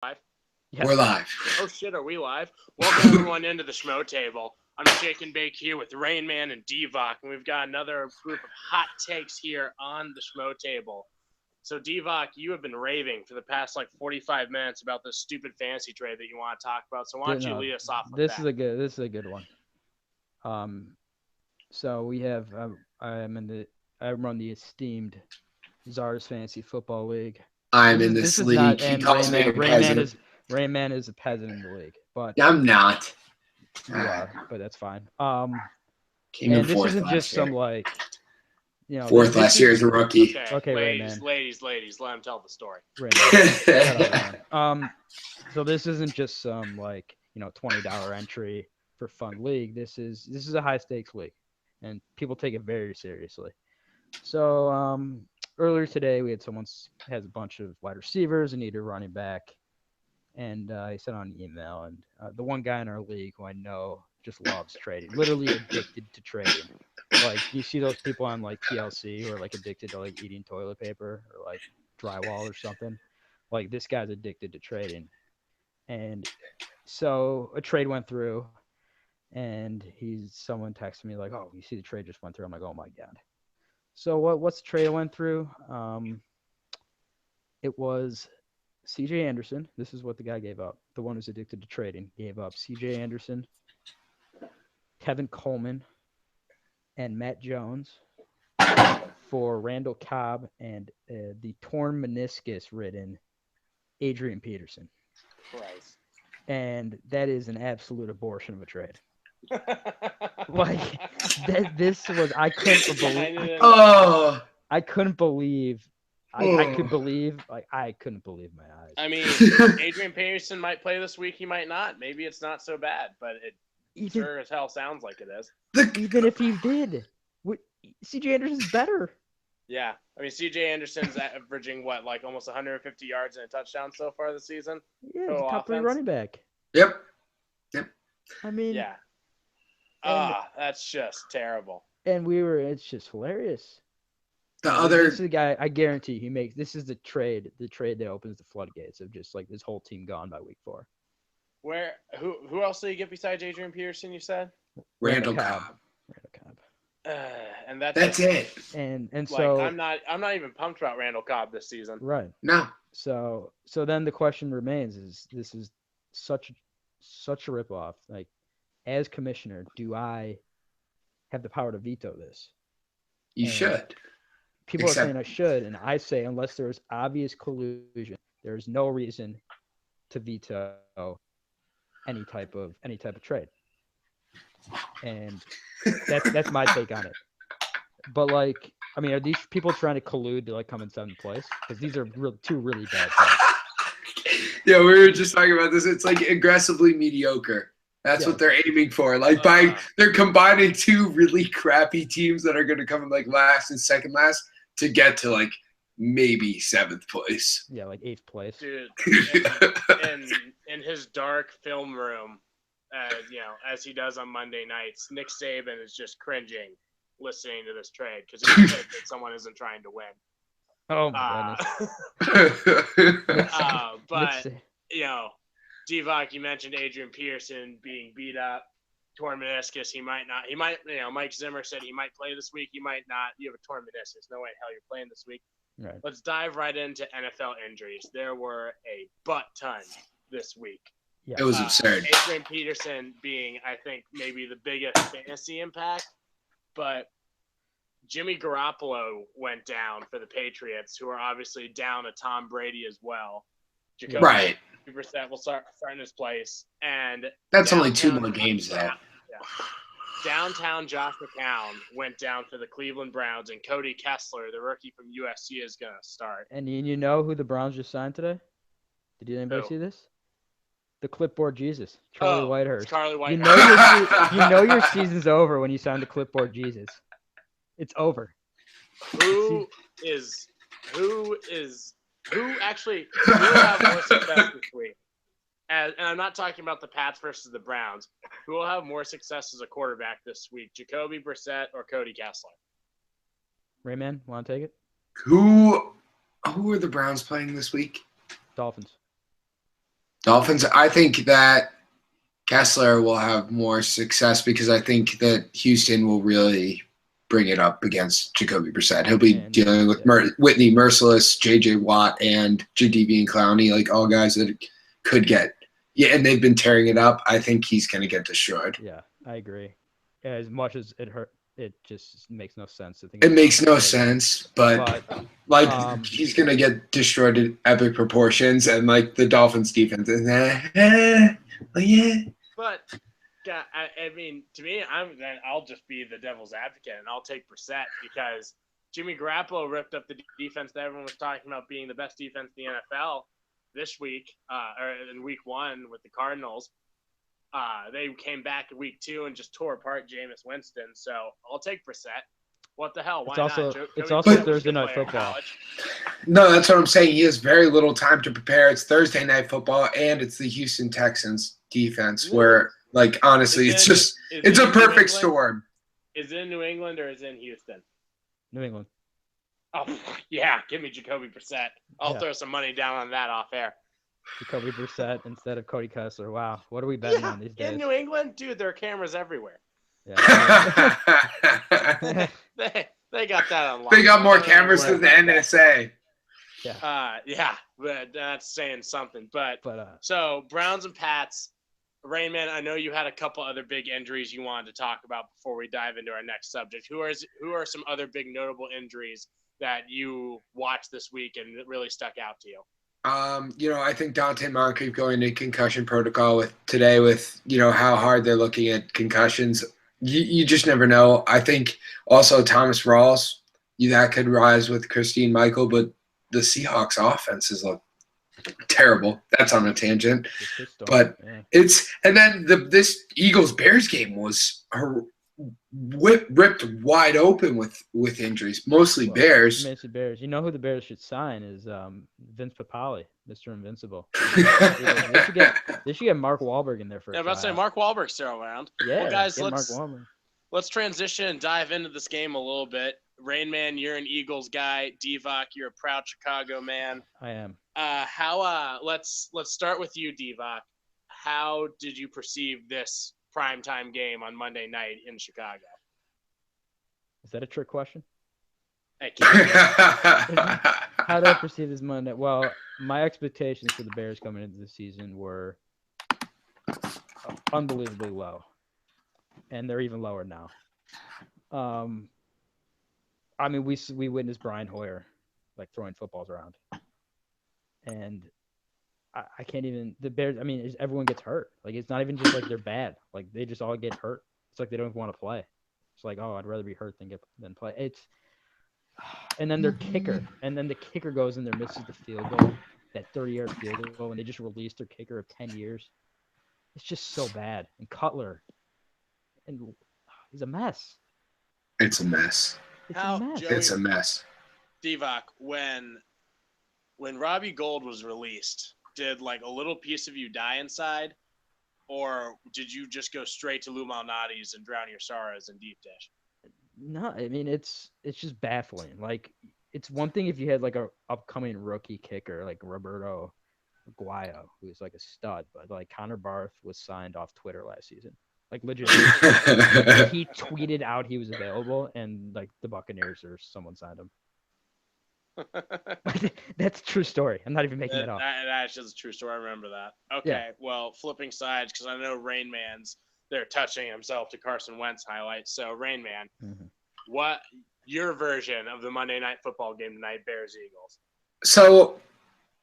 Live? Yes. We're live. Oh shit, are we live? Welcome everyone into the Schmotable. I'm Shake and Bake here with Rain Man and Devok, and we've got another group of hot takes here on the Schmotable. So Devok, you have been raving for the past 45 minutes about this stupid fantasy trade that you want to talk about. So why don't you lead us off with this that? This is a good one. So we have I run the esteemed Czars Fantasy Football League. I'm in this league. Not, He and calls me a peasant. Rayman is a peasant in the league, but I'm not. you are, but that's fine. Came in And this fourth isn't last just year. some Fourth last year as a rookie. Okay, Rayman. ladies, let him tell the story. Rayman. So this isn't just some $20 entry for fun league. This is a high stakes league, and people take it very seriously. So earlier today we had someone has a bunch of wide receivers and need a running back, and he sent out an email. And the one guy in our league who I know just loves trading, literally addicted to trading. You see those people on TLC who are addicted to eating toilet paper or drywall or something. This guy's addicted to trading. And so a trade went through, and someone texted me "Oh, you see the trade just went through?" I'm like, "Oh my god!" So what's the trade that went through? It was C.J. Anderson. This is what the guy gave up. The one who's addicted to trading gave up C.J. Anderson, Kevin Coleman, and Matt Jones for Randall Cobb and the torn meniscus-ridden Adrian Peterson. Christ. And that is an absolute abortion of a trade. This was I couldn't believe. I couldn't believe. I couldn't believe my eyes. I mean, Adrian Peterson might play this week. He might not. Maybe it's not so bad, but it sure as hell sounds like it is. Even if he did, C.J. Anderson's better. Yeah. I mean, C.J. Anderson's averaging, almost 150 yards and a touchdown so far this season? Yeah, he's a top 3 running back. Yep. I mean... Yeah. That's just terrible. And it's just hilarious. This is the guy, I guarantee this is the trade that opens the floodgates of just this whole team gone by week 4. Who else did you get besides Adrian Peterson, you said? Randall Cobb. And that's it. And so I'm not even pumped about Randall Cobb this season. Right. No. So then the question remains: this is such a ripoff? As commissioner, do I have the power to veto this? You should. People are saying I should, and I say unless there is obvious collusion, there is no reason to veto any type of trade. And that's my take on it. But are these people trying to collude to come in 7th place? Because these are two really bad things. Yeah, we were just talking about this. It's aggressively mediocre. That's what they're aiming for. They're combining 2 really crappy teams that are going to come in last and second last to get to maybe 7th place. Yeah, 8th place. Dude, in his dark film room, as he does on Monday nights, Nick Saban is just cringing listening to this trade because he's pissed that someone isn't trying to win. Oh my goodness. But Devok, you mentioned Adrian Peterson being beat up, torn meniscus. He might not. He might. Mike Zimmer said he might play this week. He might not. You have a torn meniscus. No way in hell you're playing this week. Right. Let's dive right into NFL injuries. There were a butt ton this week. Yeah. It was absurd. Adrian Peterson being, I think, maybe the biggest fantasy impact, but Jimmy Garoppolo went down for the Patriots, who are obviously down a Tom Brady as well. Right. Brissett will start in his place, and that's only 2 more games though. Yeah. Downtown Josh McCown went down for the Cleveland Browns, and Cody Kessler, the rookie from USC, is going to start. And you know who the Browns just signed today? Did anybody see this? The clipboard Jesus, Charlie Whitehurst. Charlie Whitehurst. You know your season's over when you sign the clipboard Jesus. It's over. Who actually will have more success this week? And I'm not talking about the Pats versus the Browns. Who will have more success as a quarterback this week, Jacoby Brissett or Cody Kessler? Rayman, want to take it? Who are the Browns playing this week? Dolphins. Dolphins, I think that Kessler will have more success because I think that Houston will really bring it up against Jacoby Brissett. He'll be dealing with Whitney Merciless, J.J. Watt, and Jadeveon Clowney, like all guys that could get – yeah, and they've been tearing it up. I think he's going to get destroyed. Yeah, I agree. As much as it hurt, it just makes no sense to think. It makes no sense, but he's going to get destroyed in epic proportions, and like the Dolphins defense is But yeah, I mean, to me, I'll just be the devil's advocate and I'll take Brissett because Jimmy Garoppolo ripped up the defense that everyone was talking about being the best defense in the NFL this week, or in week 1 with the Cardinals. They came back in week 2 and just tore apart Jameis Winston. So I'll take Brissett. What the hell? Why not? It's also Thursday night football. No, that's what I'm saying. He has very little time to prepare. It's Thursday night football, and it's the Houston Texans defense where, like, honestly, it's a perfect storm. Is it in New England or is it in Houston? New England. Oh, yeah. Give me Jacoby Brissett. I'll throw some money down on that off air. Jacoby Brissett instead of Cody Kessler. Wow. What are we betting on these days? In New England? Dude, there are cameras everywhere. Yeah. They got that unlocked. They got more cameras than the NSA. Yeah, but that's saying something. But so Browns and Pats, Rain Man, I know you had a couple other big injuries you wanted to talk about before we dive into our next subject. Who are some other big notable injuries that you watched this week and that really stuck out to you? I think Dante Moncrief going into concussion protocol with how hard they're looking at concussions. You just never know. I think also Thomas Rawls, that could rise with Christine Michael, but the Seahawks offenses look terrible. That's on a tangent. But this Eagles-Bears game was ripped wide open with injuries, mostly Bears. Mostly Bears. You know who the Bears should sign is Vince Papale, Mr. Invincible. They should get Mark Wahlberg in there for. Yeah, I'm about to say Mark Wahlberg's still around. Yeah, well, guys, let's transition and dive into this game a little bit. Rain Man, you're an Eagles guy. Divock, you're a proud Chicago man. I am. Let's start with you, Divock. How did you perceive this primetime game on Monday night in Chicago? Is that a trick question? Hey, how did I perceive this Monday? Well, my expectations for the Bears coming into the season were unbelievably low, and they're even lower now. I mean, we witnessed Brian Hoyer throwing footballs around, and I can't even. The Bears. I mean, everyone gets hurt. It's not even just they're bad. They just all get hurt. It's they don't even want to play. It's I'd rather be hurt than play. And then their kicker, and then the kicker goes in there, misses the field goal, that 30-yard field goal, and they just released their kicker of 10 years. It's just so bad. And Cutler, and he's a mess. It's a mess. It's a mess. Divock, when Robbie Gould was released, did a little piece of you die inside, or did you just go straight to Lou Malnati's and drown your sorrows in deep dish? No, I mean it's just baffling. It's one thing if you had a upcoming rookie kicker like Roberto Aguayo, who's a stud, but Connor Barth was signed off Twitter last season. Legit, he tweeted out he was available, and the Buccaneers or someone signed him. That's a true story. I'm not even making it up. That's just a true story. I remember that. Okay, well, flipping sides, because I know Rain Man's they're touching himself to Carson Wentz highlights. So, Rain Man, what your version of the Monday Night Football game tonight, Bears-Eagles? So,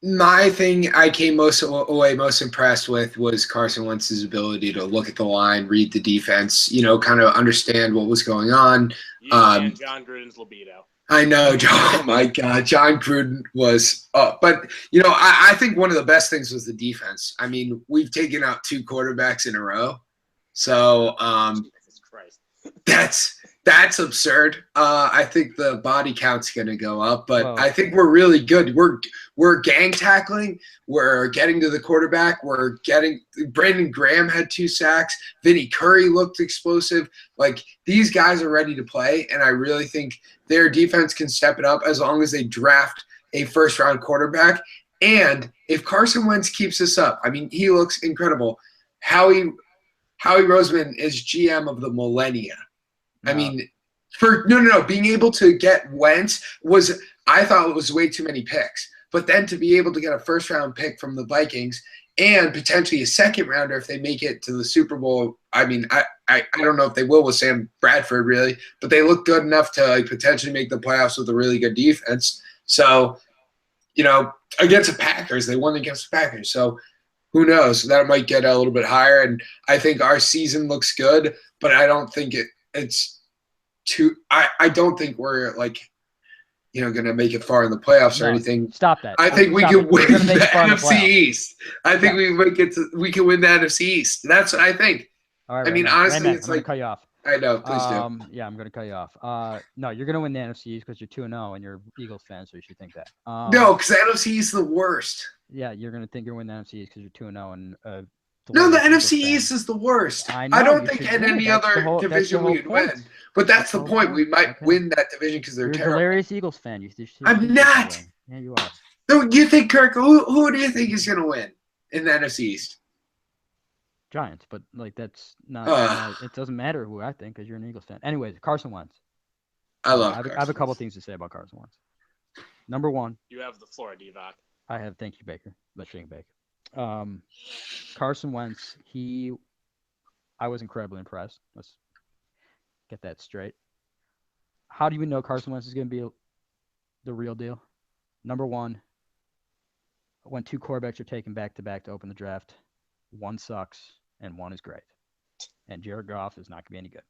my thing I came most impressed with was Carson Wentz's ability to look at the line, read the defense, kind of understand what was going on. And John Gruden's libido. I know, oh my God, John Gruden was up. But, I think one of the best things was the defense. I mean, we've taken out 2 quarterbacks in a row. So Jesus Christ. That's absurd. I think the body count's going to go up, but I think we're really good. We're gang tackling. We're getting to the quarterback. Brandon Graham had 2 sacks. Vinny Curry looked explosive. These guys are ready to play, and I really think their defense can step it up as long as they draft a first-round quarterback. And if Carson Wentz keeps this up, I mean, he looks incredible. Howie Roseman is GM of the millennia. No. I mean, being able to get Wentz I thought it was way too many picks. But then to be able to get a first-round pick from the Vikings and potentially a second-rounder if they make it to the Super Bowl, I mean, I don't know if they will with Sam Bradford, really, but they look good enough to like, potentially make the playoffs with a really good defense. So, against the Packers, they won against the Packers. So who knows? That might get a little bit higher. And I think our season looks good, but I don't think it's too – I don't think we're like – going to make it far in the playoffs or anything. Stop that. I think we can win the NFC East. I think we can win the NFC East. That's what I think. All right, I mean, honestly, it's I'm going to cut you off. I know. Please do. Yeah, I'm going to cut you off. No, you're going to win the NFC East because you're 2-0 and you're an Eagles fan, so you should think that. No, because the NFC East is the worst. Yeah, you're going to think you're going to win the NFC East because you're 2-0 and no, the NFC East is the worst. I don't think in any other division we would win. But that's the point. We might win that division because they're terrible. You're a hilarious Eagles fan. I'm not. Yeah, you are. No, you think, Kirk, who do you think is going to win in the NFC East? Giants, but like that's not. It doesn't matter who I think because you're an Eagles fan. Anyways, Carson Wentz. I have a couple things to say about Carson Wentz. Number one. You have the floor, Divock. I have. Thank you, Baker. Let's drink Baker. Carson Wentz, I was incredibly impressed. Let's get that straight. How do you know Carson Wentz is going to be the real deal? Number one, when two quarterbacks are taken back-to-back to open the draft, one sucks and one is great. And Jared Goff is not going to be any good.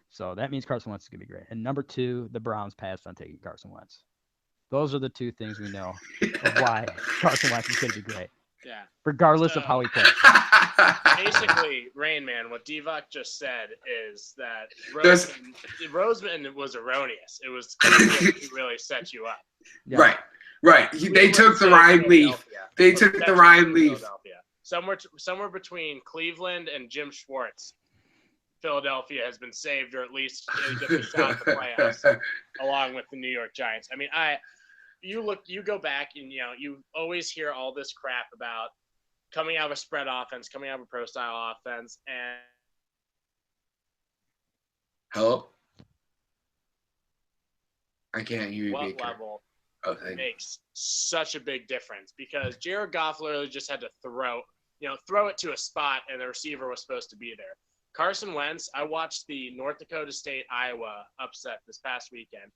So that means Carson Wentz is going to be great. And number two, the Browns passed on taking Carson Wentz. Those are the two things we know of why Carson Wentz is going to be great. Yeah. Regardless of how he plays. Basically, Rain Man, what Divock just said is that Roseman was erroneous. It was Cleveland who really set you up. Yeah. Right. They took the Ryan Leaf. They took the Ryan Leaf. Somewhere between Cleveland and Jim Schwartz, Philadelphia has been saved, or at least get the shot at the playoffs, along with the New York Giants. I mean, you go back and you always hear all this crap about coming out of a spread offense, coming out of a pro style offense, and hello, I can't hear you. What level makes such a big difference because Jared Goff literally just had to throw it to a spot and the receiver was supposed to be there. Carson Wentz, I watched the North Dakota State Iowa upset this past weekend.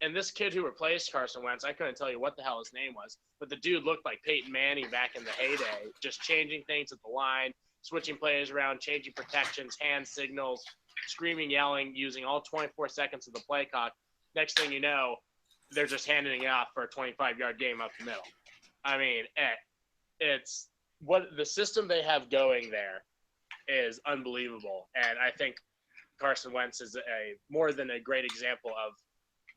And this kid who replaced Carson Wentz, I couldn't tell you what the hell his name was, but the dude looked like Peyton Manning back in the heyday, just changing things at the line, switching players around, changing protections, hand signals, screaming, yelling, using all 24 seconds of the play clock. Next thing you know, they're just handing it off for a 25-yard game up the middle. I mean, it's what the system they have going there is unbelievable. And I think Carson Wentz is more than a great example of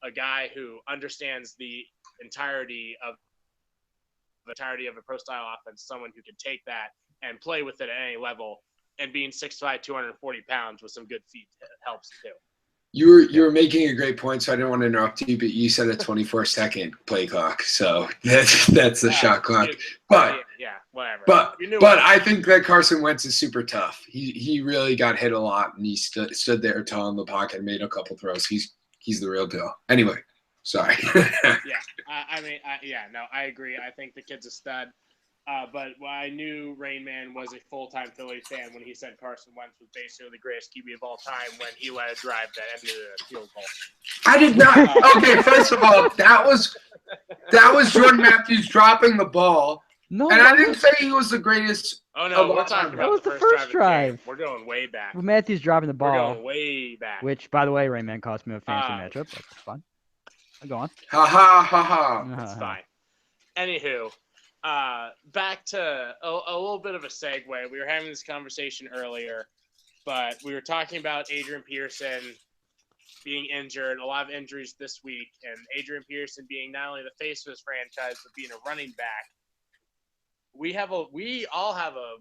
a guy who understands the entirety of a pro style offense, someone who can take that and play with it at any level, and being 6'5", 240 pounds with some good feet helps too. You were making a great point, so I didn't want to interrupt you, but you said a 24-second play clock, so that's the shot clock. But whatever. But I think that Carson Wentz is super tough. He really got hit a lot, and he stood there tall in the pocket and made a couple throws. He's the real deal. Anyway, sorry. I agree. I think the kid's a stud. But I knew Rain Man was a full-time Phillies fan when he said Carson Wentz was basically the greatest QB of all time when he led a drive that ended in a field goal. I did not. Okay, first of all, that was Jordan Matthews dropping the ball. No, and I didn't say he was the greatest. Oh no, we're talking about the first drive. We're going way back. Well, Matthews dropping the ball. We're going way back. Which, by the way, Rain Man cost me a fancy matchup. That's fun. Go on. Ha ha ha ha. That's fine. Anywho. Back to a little bit of a segue. We were having this conversation earlier, but we were talking about Adrian Peterson being injured, a lot of injuries this week, and Adrian Peterson being not only the face of his franchise, but being a running back. We all have a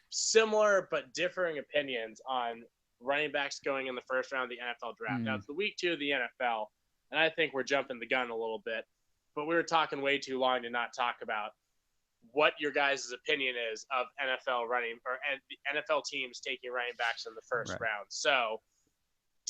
similar but differing opinions on running backs going in the first round of the NFL draft. Now, it's the week 2 of the NFL, and I think we're jumping the gun a little bit. but we were talking way too long to not talk about what your guys' opinion is of NFL running or the NFL teams taking running backs in the first round. So,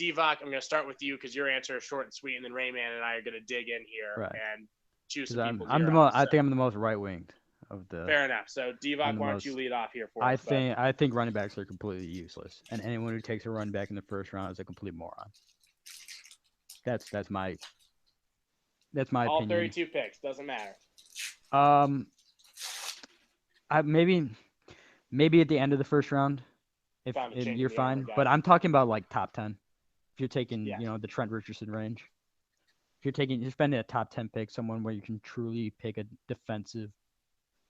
Divock, I'm going to start with you because your answer is short and sweet, and then Rayman and I are going to dig in here and choose some people. I think I'm the most right-winged of the. Fair enough. So, Divock, why don't you lead off here for us? I think running backs are completely useless, and anyone who takes a running back in the first round is a complete moron. That's my opinion. All 32 picks doesn't matter. Maybe at the end of the first round, if you're fine. But I'm talking about like top 10. If you're taking, the Trent Richardson range. If you're spending a top 10 pick, someone where you can truly pick a defensive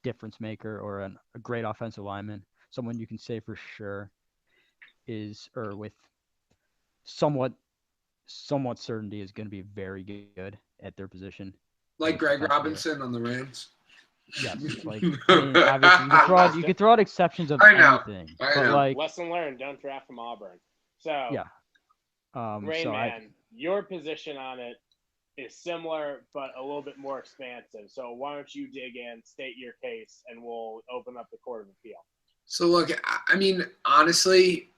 difference maker or a great offensive lineman, someone you can say for sure with somewhat certainty is going to be very good at their position. Like Greg Robinson on the Rams. Yes, obviously you could throw out exceptions of anything. I know. Like lesson learned: don't draft from Auburn. So Rayman, your position on it is similar but a little bit more expansive. So why don't you dig in, state your case, and we'll open up the court of appeal. So look, I mean, honestly,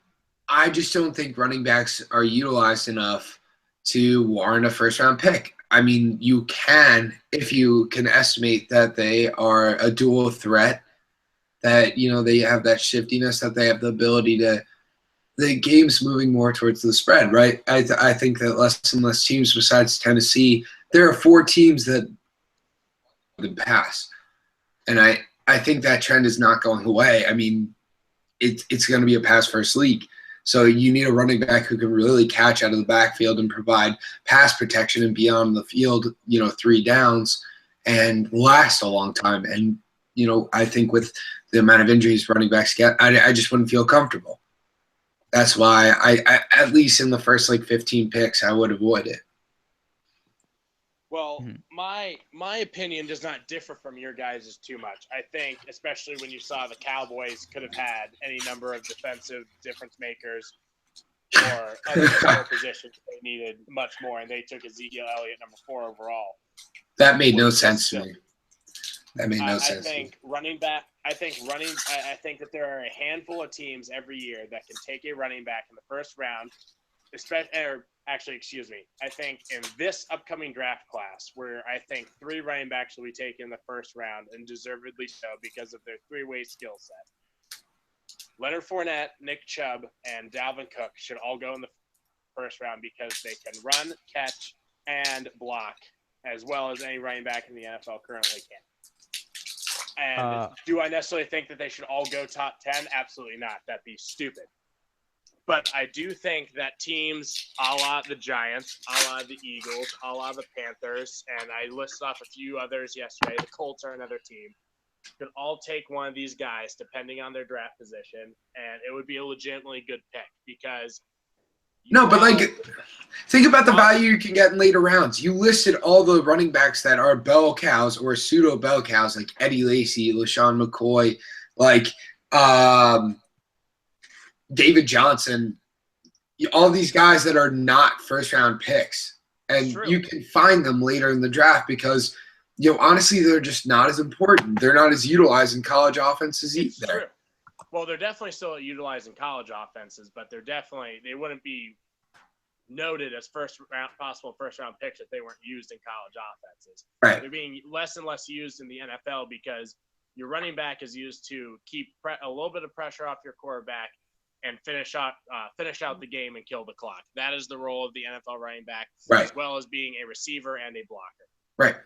I just don't think running backs are utilized enough to warrant a first-round pick. I mean, you can if you can estimate that they are a dual threat, that, they have that shiftiness, that they have the ability to – the game's moving more towards the spread, right? I think that less and less teams besides Tennessee, there are 4 teams that pass. And I think that trend is not going away. I mean, it's going to be a pass-first league. So you need a running back who can really catch out of the backfield and provide pass protection and be on the field, 3 downs and last a long time. And, I think with the amount of injuries running backs get, I just wouldn't feel comfortable. That's why I at least in the first 15 picks, I would avoid it. Well, my opinion does not differ from your guys' too much. I think, especially when you saw the Cowboys could have had any number of defensive difference makers or other positions they needed much more, and they took Ezekiel Elliott number 4 overall. That made no sense to me. That made no sense. I think running back. I think that there are a handful of teams every year that can take a running back in the first round. I think in this upcoming draft class, where I think 3 running backs will be taken in the first round, and deservedly so because of their 3-way skill set. Leonard Fournette, Nick Chubb, and Dalvin Cook should all go in the first round because they can run, catch, and block as well as any running back in the NFL currently can. And do I necessarily think that they should all go top 10? Absolutely not. That'd be stupid. But I do think that teams a la the Giants, a la the Eagles, a la the Panthers, and I listed off a few others yesterday, the Colts are another team, could all take one of these guys depending on their draft position, and it would be a legitimately good pick because think about the value you can get in later rounds. You listed all the running backs that are bell cows or pseudo bell cows, like Eddie Lacy, LaShawn McCoy, David Johnson, all these guys that are not first-round picks. And you can find them later in the draft because, honestly, they're just not as important. They're not as utilized in college offenses either. True. Well, they're definitely still utilized in college offenses, but they wouldn't be noted as possible first-round picks if they weren't used in college offenses. Right. They're being less and less used in the NFL because your running back is used to keep a little bit of pressure off your quarterback and finish out the game and kill the clock. That is the role of the NFL running back, as well as being a receiver and a blocker. Right.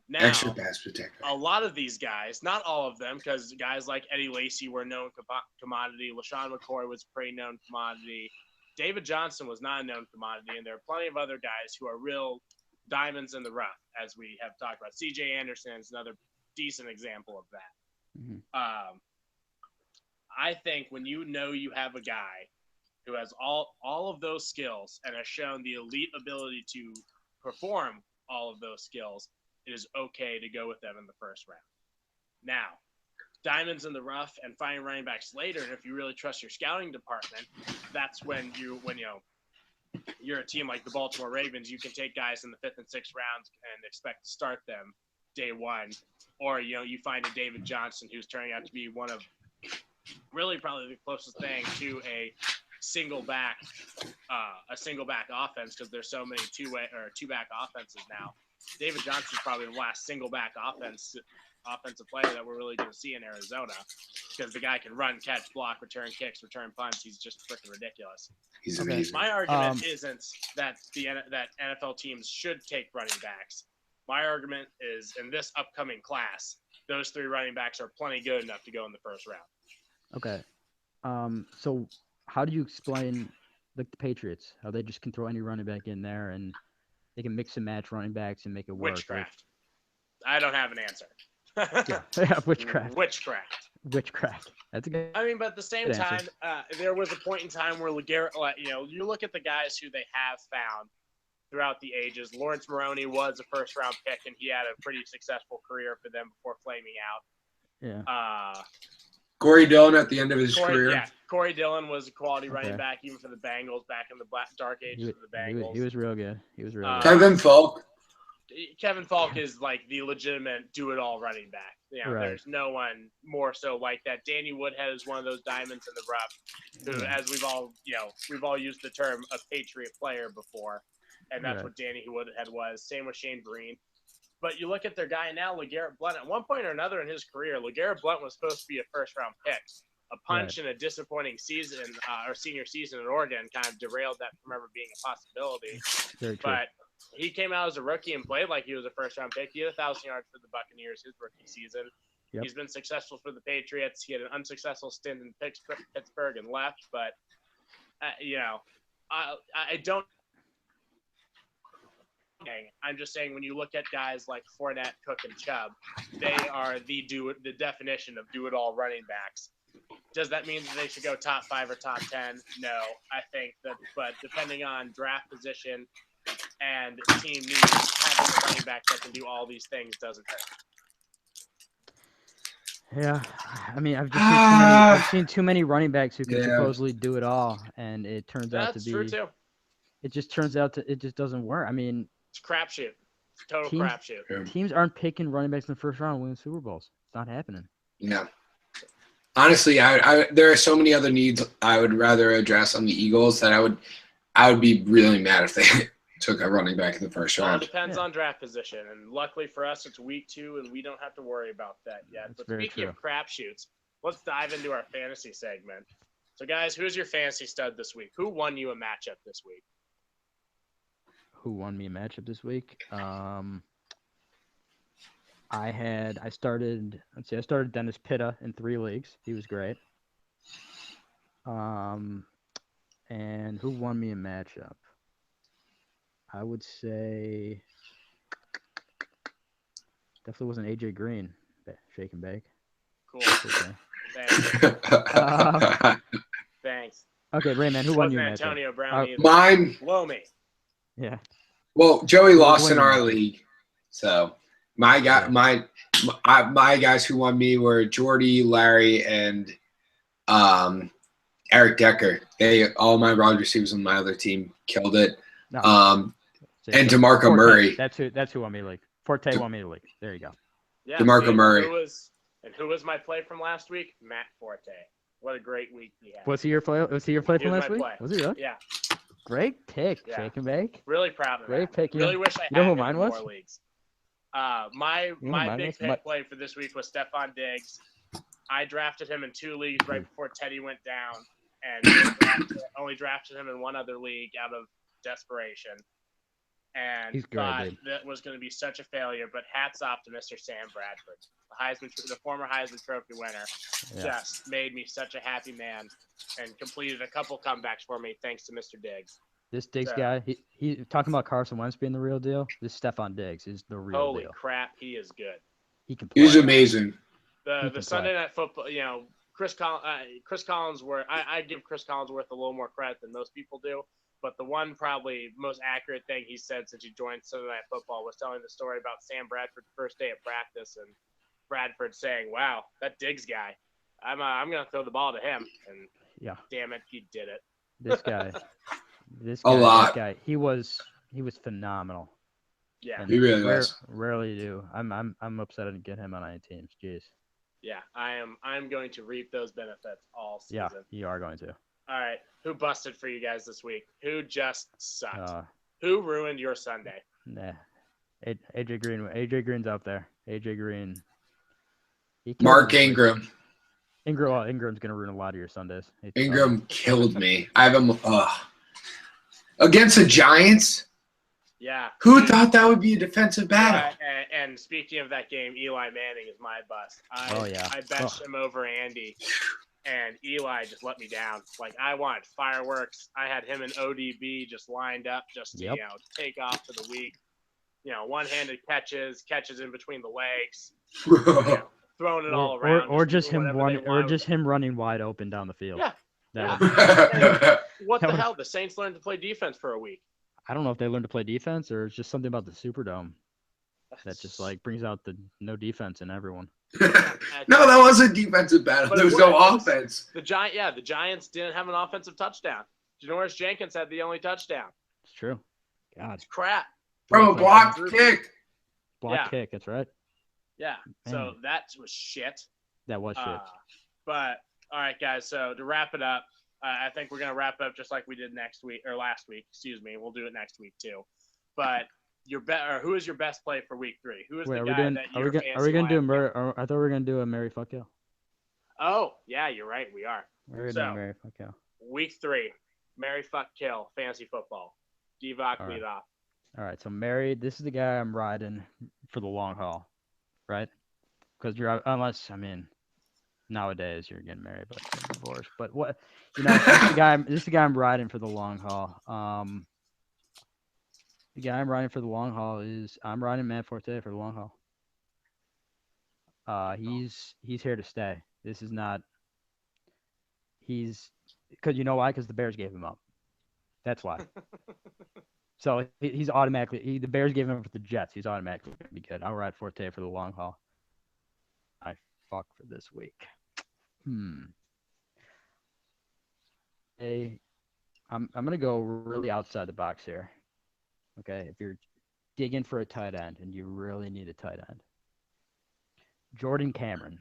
Now, extra pass protector. A lot of these guys, not all of them, because guys like Eddie Lacy were known commodity. LaShawn McCoy was a pretty known commodity. David Johnson was not a known commodity, and there are plenty of other guys who are real diamonds in the rough, as we have talked about. C.J. Anderson is another decent example of that. Mm-hmm. I think when you have a guy who has all of those skills and has shown the elite ability to perform all of those skills, it is okay to go with them in the first round. Now, diamonds in the rough and finding running backs later, and if you really trust your scouting department, that's when you're a team like the Baltimore Ravens, you can take guys in the 5th and 6th rounds and expect to start them day one. Or, you find a David Johnson who's turning out to be one of really probably the closest thing to a single back offense, because there's so many two back offenses now. David Johnson's probably the last single back offensive player that we're really going to see in Arizona, because the guy can run, catch, block, return kicks, return punts. He's just freaking ridiculous. He's amazing. My argument isn't that that NFL teams should take running backs. My argument is, in this upcoming class, those 3 running backs are plenty good enough to go in the first round. Okay. So how do you explain the Patriots? How they just can throw any running back in there and they can mix and match running backs and make it work? Witchcraft. I don't have an answer. Yeah, witchcraft. Witchcraft. That's a good. I mean, but at the same time, there was a point in time where LeGarrette, you look at the guys who they have found throughout the ages. Lawrence Maroney was a first-round pick, and he had a pretty successful career for them before flaming out. Yeah. Corey Dillon at the end of his career. Yeah, Corey Dillon was a quality running back, even for the Bengals back in the dark ages of the Bengals. He was real good. Good. Kevin Falk. Kevin Falk is like the legitimate do-it-all running back. There's no one more so like that. Danny Woodhead is one of those diamonds in the rough, who, as we've all used the term a Patriot player before, and that's what Danny Woodhead was. Same with Shane Breen. But you look at their guy now, LeGarrette Blount. At one point or another in his career, LeGarrette Blount was supposed to be a first-round pick. A punch in a disappointing season, or senior season at Oregon, kind of derailed that from ever being a possibility. Very true. But he came out as a rookie and played like he was a first-round pick. He had 1,000 yards for the Buccaneers his rookie season. Yep. He's been successful for the Patriots. He had an unsuccessful stint in Pittsburgh and left. But, I don't. I'm just saying, when you look at guys like Fournette, Cook, and Chubb, they are the definition of do-it-all running backs. Does that mean that they should go top 5 or top 10? No, I think that, but depending on draft position and team needs, having a running back that can do all these things doesn't hurt. Yeah, I mean, I've seen too many running backs who can supposedly do it all, and it turns out to be. That's true too. It just turns out it just doesn't work. I mean, it's crapshoot. Total crapshoot. Teams aren't picking running backs in the first round to win Super Bowls. It's not happening. Yeah. Honestly, there are so many other needs I would rather address on the Eagles that I would be really mad if they took a running back in the first round. It depends on draft position, and luckily for us, it's week 2, and we don't have to worry about that yet. But speaking of crapshoots, let's dive into our fantasy segment. So, guys, who's your fantasy stud this week? Who won you a matchup this week? Who won me a matchup this week? I started Dennis Pitta in 3 leagues. He was great. And who won me a matchup? I would say definitely wasn't AJ Green. Shake and bake. Cool. Okay. Thanks. Thanks. Okay, Rayman, who won you? Antonio Brown. Mine. Blow me. Yeah. Well, Joey lost in our league, so my guys who won me were Jordy, Larry, and Eric Decker. All my wide receivers on my other team killed it. No. And DeMarco Murray. That's who won me league. Forte won me league. There you go. Yeah, DeMarco Murray. Who was my play from last week? Matt Forte. What a great week he had. Was he your play from last week? Was he really? Yeah. Great pick, Shake and bake. Really proud of Great that. pick. Really wish I had who mine was? more leagues. My big pick play for this week was Stephon Diggs. I drafted him in 2 leagues right before Teddy went down, and only drafted him in 1 other league out of desperation. And thought that was going to be such a failure, but hats off to Mr. Sam Bradford, the former Heisman Trophy winner. Just made me such a happy man and completed a couple comebacks for me thanks to Mr. Diggs. This Diggs guy, he talking about Carson Wentz being the real deal. This Stephon Diggs is the real deal. Holy crap, he is good. He can play. He's amazing. The Sunday Night Football, Chris Collinsworth. I give Chris Collinsworth a little more credit than most people do. But the one probably most accurate thing he said since he joined Sunday Night Football was telling the story about Sam Bradford's first day of practice, and Bradford saying, "Wow, that Diggs guy, I'm going to throw the ball to him." And damn it, he did it. This guy, This A guy, lot. he was phenomenal. Yeah. And He really was. Rarely do. I'm upset I didn't get him on any teams. Jeez. Yeah, I'm going to reap those benefits all season. Yeah, you are going to. All right, who busted for you guys this week? Who just sucked? Uh, Who ruined your Sunday? Nah. AJ Green. AJ Green's up there. AJ Green. Mark Ingram. Ingram's gonna ruin a lot of your Sundays. Ingram killed me. I have him against the Giants. Yeah. Who thought that would be a defensive battle? And speaking of that game, Eli Manning is my bust. I benched him over Andy, and Eli just let me down. Like, I wanted fireworks. I had him and ODB just lined up just to take off for the week. One-handed catches in between the legs, throwing it all around. Or just him running wide open down the field. Yeah. What the hell? The Saints learned to play defense for a week. I don't know if they learned to play defense or it's just something about the Superdome that just like brings out the no defense in everyone. No, that wasn't a defensive battle. There was no offense. The Giants didn't have an offensive touchdown. Janoris Jenkins had the only touchdown. It's true. God. It's crap. Bro, blocked kick. Kick, that's right. Yeah. Man. So that was shit. That was shit. But all right, guys. So to wrap it up, I think we're gonna wrap up just like we did last week. Excuse me. We'll do it next week too. But who is your best play for week 3? Who is the guy that you're fancy? Are we gonna do I thought we were gonna do a Mary Fuck Kill. Oh yeah, you're right. We are. We're gonna do Mary Fuck Kill. Week 3, Mary Fuck Kill, fantasy football. Divock lead off. All right. So Mary, this is the guy I'm riding for the long haul, right? Because nowadays you're getting married, but you're divorced. But what, this is the guy I'm riding for the long haul. The guy I'm riding for the long haul is I'm riding Matt Forte for the long haul. He's here to stay. This is not. Because you know why? Because the Bears gave him up. That's why. So he's automatically. The Bears gave him up for the Jets. He's automatically going to be good. I'll ride Forte for the long haul. I fuck for this week. I'm gonna go really outside the box here. Okay, if you're digging for a tight end and you really need a tight end, Jordan Cameron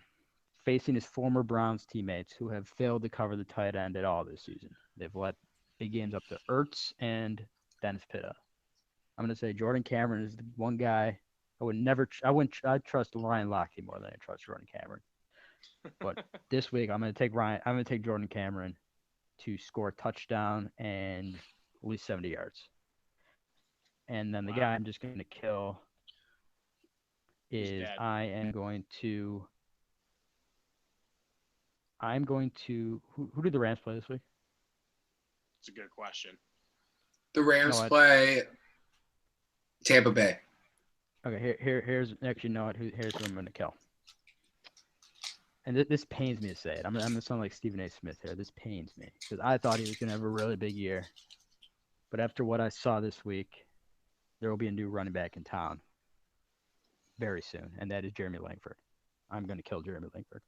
facing his former Browns teammates who have failed to cover the tight end at all this season. They've let big games up to Ertz and Dennis Pitta. I'm gonna say Jordan Cameron is the one guy I'd trust Ryan Lochte more than I trust Jordan Cameron. But this week I'm gonna take Jordan Cameron to score a touchdown and at least 70 yards. And then the guy I'm just gonna kill is I'm going to who did the Rams play this week? It's a good question. The Rams play Tampa Bay. Okay, here's actually here's who I'm gonna kill. And this pains me to say it. I'm gonna sound like Stephen A. Smith here. This pains me because I thought he was gonna have a really big year, but after what I saw this week, there will be a new running back in town very soon, and that is Jeremy Langford. I'm gonna kill Jeremy Langford.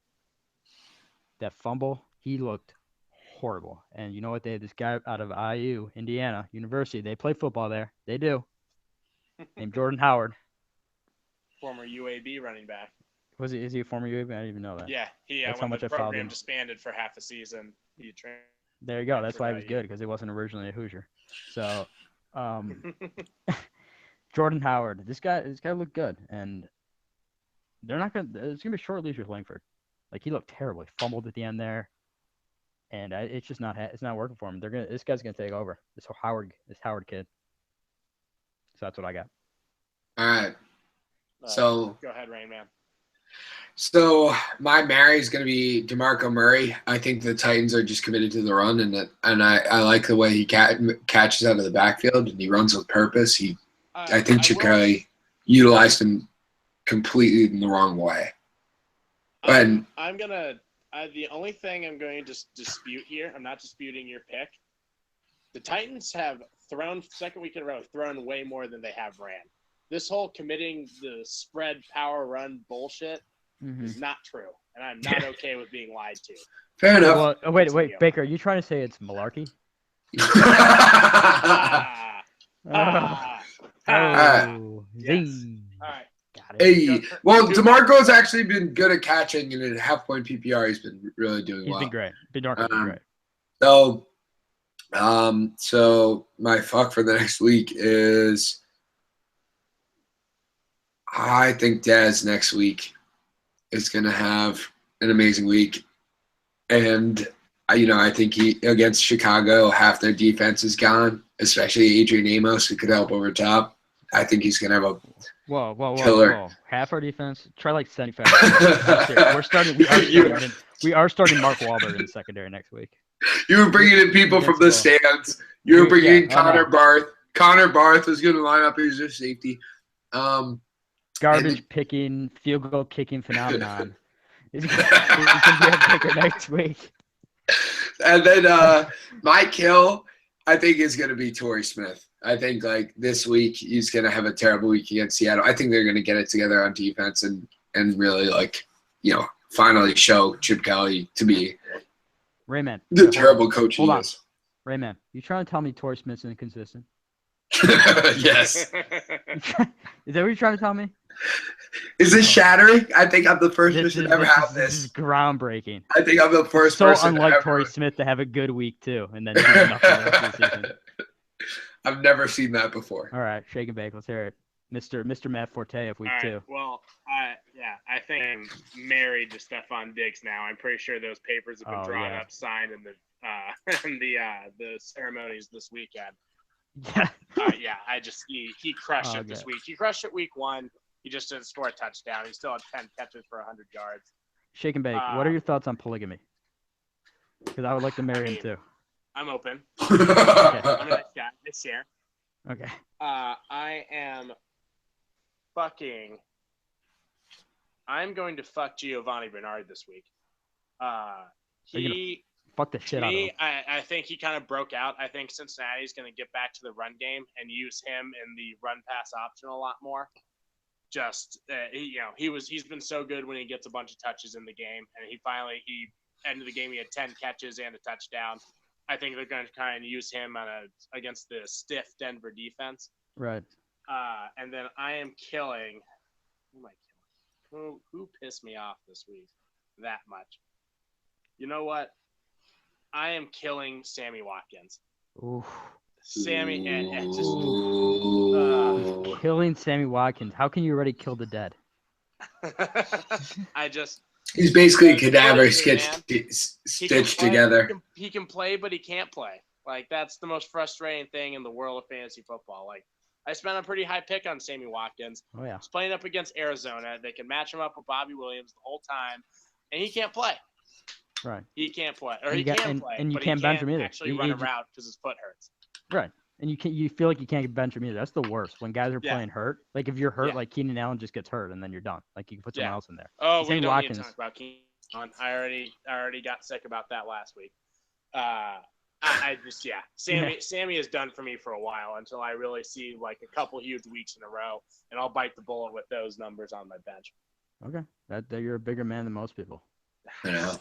That fumble, he looked horrible. And you know what? They have this guy out of IU, Indiana University. They play football there. They do. Named Jordan Howard. Former UAB running back. Is he a former UAB? I didn't even know that. Yeah, That's how much the program disbanded for half a season. There you go. That's why he was good, because he wasn't originally a Hoosier. So, Jordan Howard. This guy looked good, and they're not gonna. It's gonna be a short leash with Langford. Like, he looked terrible. He fumbled at the end there, and it's just not. It's not working for him. This guy's gonna take over. This Howard kid. So that's what I got. All right. So go ahead, Rain Man. So my Mary is going to be DeMarco Murray. I think the Titans are just committed to the run, and I like the way he catches out of the backfield and he runs with purpose. I think Chikari utilized him completely in the wrong way. The only thing I'm going to dispute here, I'm not disputing your pick. The Titans have second week in a row, thrown way more than they have ran. This whole committing the spread power run bullshit is not true, and I'm not okay with being lied to. Fair enough. Well, wait, Baker, are you trying to say it's malarkey? Oh, Yes. zing. All right. Got it. Hey, well, DeMarco's actually been good at catching, and in half-point PPR, he's been really doing well. He's been great. DeMarco's been great. So my fuck for the next week is I think Daz next week is going to have an amazing week. And, I think he against Chicago, half their defense is gone, especially Adrian Amos, who could help over top. I think he's going to have a killer. Whoa. Half our defense, try like 75%. We are starting Mark Wahlberg in the secondary next week. You were bringing in people from the stands. You were bringing in Connor Barth. Connor Barth was going to line up as your safety. Garbage picking, field goal kicking phenomenon. He's going to be a kicker next week. And then my kill, I think, is going to be Torrey Smith. I think, this week, he's going to have a terrible week against Seattle. I think they're going to get it together on defense and really, finally show Chip Kelly to be Rayman, the terrible coach he is. Rayman, you trying to tell me Torrey Smith's inconsistent? Yes. Is that what you're trying to tell me? Is this shattering? I think I'm the first person to ever have this. This is groundbreaking. I think I'm the first so person unlike ever. Torrey Smith to have a good week too, and then do nothing the rest of the season. I've never seen that before. All right, shake and bake. Let's hear it, Mr. Matt Forte of week 2. Well, I think I'm married to Stephon Diggs now. I'm pretty sure those papers have been drawn up, signed in the ceremonies this weekend. Yeah. He crushed it this week. He crushed it week 1. He just didn't score a touchdown. He still had 10 catches for 100 yards. Shake and bake. What are your thoughts on polygamy? Because I would like to marry him too. I'm open. Okay. I'm a nice guy. It's here. Okay. I am fucking. I'm going to fuck Giovanni Bernard this week. Fuck the shit out of him. I think he kind of broke out. I think Cincinnati's going to get back to the run game and use him in the run pass option a lot more. He's been so good when he gets a bunch of touches in the game, and he ended the game. He had 10 catches and a touchdown. I think they're going to kind of use him against the stiff Denver defense. Right. And then I am killing. Who am I killing? Who pissed me off this week that much? You know what? I am killing Sammy Watkins. Ooh. Sammy and killing Sammy Watkins. How can you already kill the dead? He's basically a cadaver stitched together. He can play, but he can't play. That's the most frustrating thing in the world of fantasy football. I spent a pretty high pick on Sammy Watkins. Oh yeah. He's playing up against Arizona. They can match him up with Bobby Williams the whole time, and he can't play. Right. He can't play, or he can play, and you but can't he bench can't him either. actually run a route because his foot hurts. Right. And you feel like you can't bench him either. That's the worst when guys are playing hurt. If you're hurt, Keenan Allen just gets hurt and then you're done. You can put someone else in there. Oh, we don't need to talk about Keenan Allen. I already got sick about that last week. Sammy is done for me for a while until I really see a couple huge weeks in a row, and I'll bite the bullet with those numbers on my bench. Okay, that you're a bigger man than most people. Yeah,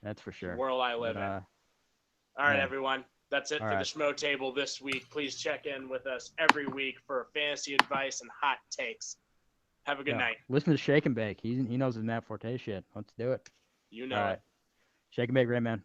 that's for sure. The world I live in. All right, everyone. That's it for the Schmo Table this week. Please check in with us every week for fantasy advice and hot takes. Have a good night. Listen to Shake and Bake. He knows his Matt Forte shit. Let's do it. You know it. Shake and Bake, Rayman.